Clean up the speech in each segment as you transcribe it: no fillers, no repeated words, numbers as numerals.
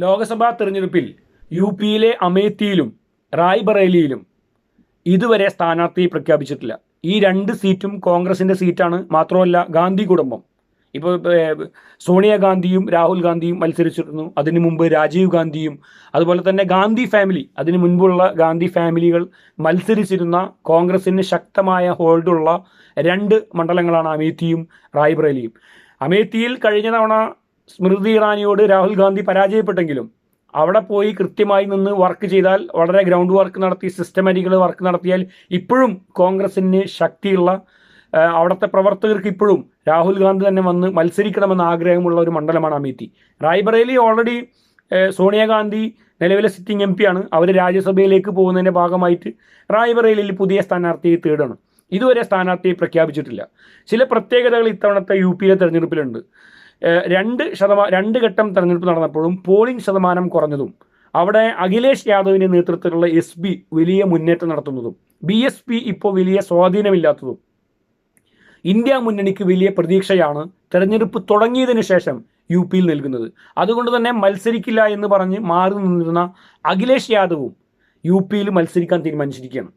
ലോക്സഭാ തെരഞ്ഞെടുപ്പിൽ യു.പിയിലെ അമേത്തിയിലും റായ്ബറേലിയിലും ഇതുവരെ സ്ഥാനാർത്ഥി പ്രഖ്യാപിച്ചിട്ടില്ല. ഈ രണ്ട് സീറ്റും കോൺഗ്രസിൻ്റെ സീറ്റാണ്. മാത്രമല്ല ഗാന്ധി കുടുംബം ഇപ്പോൾ സോണിയാഗാന്ധിയും രാഹുൽ ഗാന്ധിയും മത്സരിച്ചിരുന്നു. അതിനു മുമ്പ് രാജീവ് ഗാന്ധിയും അതുപോലെ തന്നെ ഗാന്ധി ഫാമിലി, അതിനു മുൻപുള്ള ഗാന്ധി ഫാമിലികൾ മത്സരിച്ചിരുന്ന കോൺഗ്രസിന് ശക്തമായ ഹോൾഡുള്ള രണ്ട് മണ്ഡലങ്ങളാണ് അമേത്തിയും റായ്ബറേലിയും. അമേത്തിയിൽ കഴിഞ്ഞ തവണ സ്മൃതി ഇറാനിയോട് രാഹുൽ ഗാന്ധി പരാജയപ്പെട്ടെങ്കിലും അവിടെ പോയി കൃത്യമായി നിന്ന് വർക്ക് ചെയ്താൽ, വളരെ ഗ്രൗണ്ട് വർക്ക് നടത്തി സിസ്റ്റമാറ്റിക്കൽ വർക്ക് നടത്തിയാൽ ഇപ്പോഴും കോൺഗ്രസിന് ശക്തിയുള്ള, അവിടുത്തെ പ്രവർത്തകർക്ക് ഇപ്പോഴും രാഹുൽ ഗാന്ധി തന്നെ വന്ന് മത്സരിക്കണമെന്ന ആഗ്രഹമുള്ള ഒരു മണ്ഡലമാണ് അമേത്തി. റായ്ബറേലി ഓൾറെഡി സോണിയാഗാന്ധി നിലവിലെ സിറ്റിംഗ് MP ആണ്. അവർ രാജ്യസഭയിലേക്ക് പോകുന്നതിൻ്റെ ഭാഗമായിട്ട് റായ്ബറേലിയിൽ പുതിയ സ്ഥാനാർത്ഥിയെ തേടാണ്. ഇതുവരെ സ്ഥാനാർത്ഥിയെ പ്രഖ്യാപിച്ചിട്ടില്ല. ചില പ്രത്യേകതകൾ ഇത്തവണത്തെ യു.പിയിലെ തെരഞ്ഞെടുപ്പിലുണ്ട്. രണ്ട് ഘട്ടം തെരഞ്ഞെടുപ്പ് നടന്നപ്പോഴും പോളിംഗ് ശതമാനം കുറഞ്ഞതും അവിടെ അഖിലേഷ് യാദവിൻ്റെ നേതൃത്വത്തിലുള്ള SB വലിയ മുന്നേറ്റം നടത്തുന്നതും BSP ഇപ്പോൾ വലിയ സ്വാധീനമില്ലാത്തതും ഇന്ത്യ മുന്നണിക്ക് വലിയ പ്രതീക്ഷയാണ് തെരഞ്ഞെടുപ്പ് തുടങ്ങിയതിന് ശേഷം യു.പിയിൽ നൽകുന്നത്. അതുകൊണ്ട് തന്നെ മത്സരിക്കില്ല എന്ന് പറഞ്ഞ് മാറി നിന്നിരുന്ന അഖിലേഷ് യാദവും യു.പിയിൽ മത്സരിക്കാൻ തീരുമാനിച്ചിരിക്കുകയാണ്.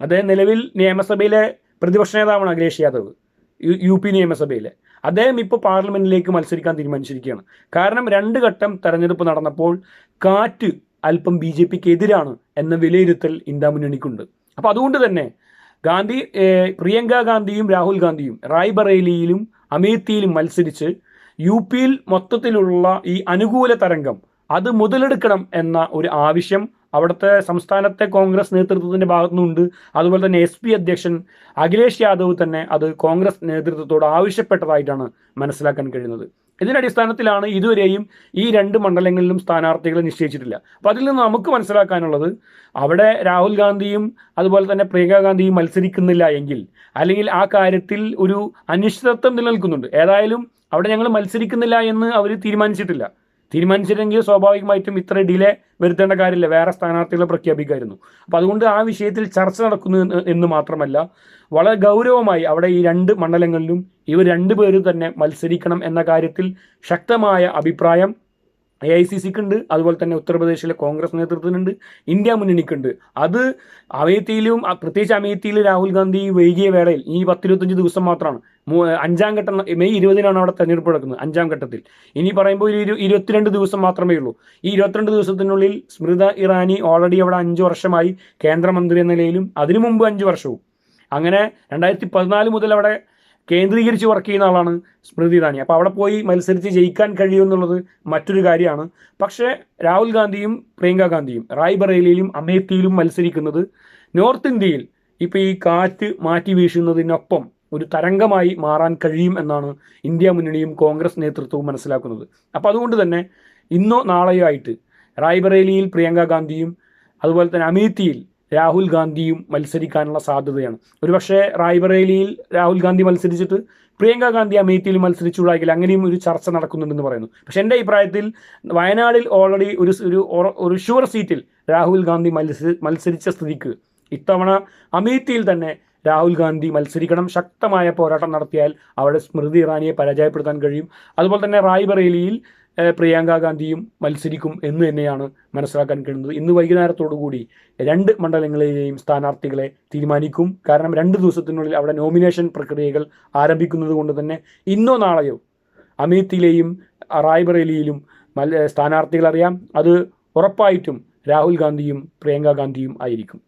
അദ്ദേഹം നിലവിൽ നിയമസഭയിലെ പ്രതിപക്ഷ നേതാവാണ്. അഖിലേഷ് യാദവ് യു.പി നിയമസഭയിലെ അദ്ദേഹം ഇപ്പോൾ പാർലമെന്റിലേക്ക് മത്സരിക്കാൻ തീരുമാനിച്ചിരിക്കുകയാണ്. കാരണം രണ്ട് ഘട്ടം തെരഞ്ഞെടുപ്പ് നടന്നപ്പോൾ കാറ്റ് അല്പം BJPക്ക് എതിരാണ് എന്ന വിലയിരുത്തൽ ഇന്ത്യ മുന്നണിക്കുണ്ട്. അപ്പോൾ അതുകൊണ്ട് തന്നെ പ്രിയങ്ക ഗാന്ധിയും രാഹുൽ ഗാന്ധിയും റായ്ബറേലിയിലും അമേത്തിയിലും മത്സരിച്ച് യു.പിയിൽ മൊത്തത്തിലുള്ള ഈ അനുകൂല തരംഗം അത് മുതലെടുക്കണം എന്ന ഒരു ആവശ്യം അവിടുത്തെ സംസ്ഥാനത്തെ കോൺഗ്രസ് നേതൃത്വത്തിൻ്റെ ഭാഗത്തുനിന്നുണ്ട്. അതുപോലെ തന്നെ SP അധ്യക്ഷൻ അഖിലേഷ് യാദവ് തന്നെ അത് കോൺഗ്രസ് നേതൃത്വത്തോട് ആവശ്യപ്പെട്ടതായിട്ടാണ് മനസ്സിലാക്കാൻ കഴിയുന്നത്. ഇതിൻ്റെ അടിസ്ഥാനത്തിലാണ് ഇതുവരെയും ഈ രണ്ട് മണ്ഡലങ്ങളിലും സ്ഥാനാർത്ഥികളെ നിശ്ചയിച്ചിട്ടില്ല. അപ്പോൾ അതിൽ നിന്ന് നമുക്ക് മനസ്സിലാക്കാനുള്ളത്, അവിടെ രാഹുൽ ഗാന്ധിയും അതുപോലെ തന്നെ പ്രിയങ്ക ഗാന്ധിയും മത്സരിക്കുന്നില്ല എങ്കിൽ, അല്ലെങ്കിൽ ആ കാര്യത്തിൽ ഒരു അനിശ്ചിതത്വം നിലനിൽക്കുന്നുണ്ട്. ഏതായാലും അവിടെ ഞങ്ങൾ മത്സരിക്കുന്നില്ല എന്ന് അവർ തീരുമാനിച്ചിട്ടെങ്കിൽ സ്വാഭാവികമായിട്ടും ഇത്ര ഡിലേ വരുത്തേണ്ട കാര്യമില്ല, വേറെ സ്ഥാനാർത്ഥികളെ പ്രഖ്യാപിക്കുമായിരുന്നു. അപ്പോൾ അതുകൊണ്ട് ആ വിഷയത്തിൽ ചർച്ച നടക്കുന്നു എന്ന് മാത്രമല്ല, വളരെ ഗൗരവമായി അവിടെ ഈ രണ്ട് മണ്ഡലങ്ങളിലും ഇവർ രണ്ടുപേരും തന്നെ മത്സരിക്കണം എന്ന കാര്യത്തിൽ ശക്തമായ അഭിപ്രായം AICCക്ക് ഉണ്ട്. അതുപോലെ തന്നെ ഉത്തർപ്രദേശിലെ കോൺഗ്രസ് നേതൃത്വത്തിനുണ്ട്, ഇന്ത്യ മുന്നണിക്കുണ്ട്. അത് അമേത്തിയിലും, പ്രത്യേകിച്ച് അമേത്തിയിൽ രാഹുൽ ഗാന്ധി വൈകിയ വേളയിൽ ഈ 10-25 ദിവസം മാത്രമാണ്, 5ാം ഘട്ടം മെയ് 20-നാണ് അവിടെ തെരഞ്ഞെടുപ്പ് നടക്കുന്നത്. 5ാം ഘട്ടത്തിൽ ഇനി പറയുമ്പോൾ 22 ദിവസം മാത്രമേ ഉള്ളൂ. ഈ 22 ദിവസത്തിനുള്ളിൽ സ്മൃതി ഇറാനി ഓൾറെഡി അവിടെ 5 വർഷമായി കേന്ദ്രമന്ത്രി എന്ന നിലയിലും അതിനു മുമ്പ് 5 വർഷവും, അങ്ങനെ 2014 മുതൽ അവിടെ കേന്ദ്രീകരിച്ച് വർക്ക് ചെയ്യുന്ന ആളാണ് സ്മൃതി ഇറാനി. അപ്പോൾ അവിടെ പോയി മത്സരിച്ച് ജയിക്കാൻ കഴിയുമെന്നുള്ളത് മറ്റൊരു കാര്യമാണ്. പക്ഷേ രാഹുൽ ഗാന്ധിയും പ്രിയങ്ക ഗാന്ധിയും റായ്ബറേലിയിലും അമേത്തിയിലും മത്സരിക്കുന്നത് നോർത്ത് ഇന്ത്യയിൽ ഇപ്പോൾ ഈ കാറ്റ് മാറ്റി വീശുന്നതിനൊപ്പം ഒരു തരംഗമായി മാറാൻ കഴിയും എന്നാണ് ഇന്ത്യ മുന്നണിയും കോൺഗ്രസ് നേതൃത്വവും മനസ്സിലാക്കുന്നത്. അപ്പോൾ അതുകൊണ്ട് തന്നെ ഇന്നോ നാളെയോ ആയിട്ട് റായ്ബറേലിയിൽ പ്രിയങ്ക ഗാന്ധിയും അതുപോലെ തന്നെ അമേത്തിയിൽ രാഹുൽ ഗാന്ധിയും മത്സരിക്കാനുള്ള സാധ്യതയാണ്. ഒരുപക്ഷെ റായ്ബറേലിയിൽ രാഹുൽ ഗാന്ധി മത്സരിച്ചിട്ട് പ്രിയങ്ക ഗാന്ധി അമേത്തിയിൽ മത്സരിച്ചുകൂടായെങ്കിൽ അങ്ങനെയും ഒരു ചർച്ച നടക്കുന്നുണ്ടെന്ന് പറയുന്നു. പക്ഷെ എൻ്റെ അഭിപ്രായത്തിൽ വയനാടിൽ ഓൾറെഡി ഒരു ഷുവർ സീറ്റിൽ രാഹുൽ ഗാന്ധി മത്സരിച്ച സ്ഥിതിക്ക് ഇത്തവണ അമേത്തിയിൽ തന്നെ രാഹുൽ ഗാന്ധി മത്സരിക്കണം. ശക്തമായ പോരാട്ടം നടത്തിയാൽ അവിടെ സ്മൃതി ഇറാനിയെ പരാജയപ്പെടുത്താൻ കഴിയും. അതുപോലെ തന്നെ റായ്ബറേലിയിൽ പ്രിയങ്ക ഗാന്ധിയും മത്സരിക്കും എന്ന് തന്നെയാണ് മനസ്സിലാക്കാൻ കഴിയുന്നത്. ഇന്ന് വൈകുന്നേരത്തോടുകൂടി രണ്ട് മണ്ഡലങ്ങളിലെയും സ്ഥാനാർത്ഥികളെ തീരുമാനിക്കും. കാരണം 2 ദിവസത്തിനുള്ളിൽ അവിടെ നോമിനേഷൻ പ്രക്രിയകൾ ആരംഭിക്കുന്നത് കൊണ്ട് തന്നെ ഇന്നോ നാളെയോ അമേത്തിയിലെയും റായ്ബറേലിയിലും സ്ഥാനാർത്ഥികൾ അറിയാം. അത് ഉറപ്പായിട്ടും രാഹുൽ ഗാന്ധിയും പ്രിയങ്ക ഗാന്ധിയും ആയിരിക്കും.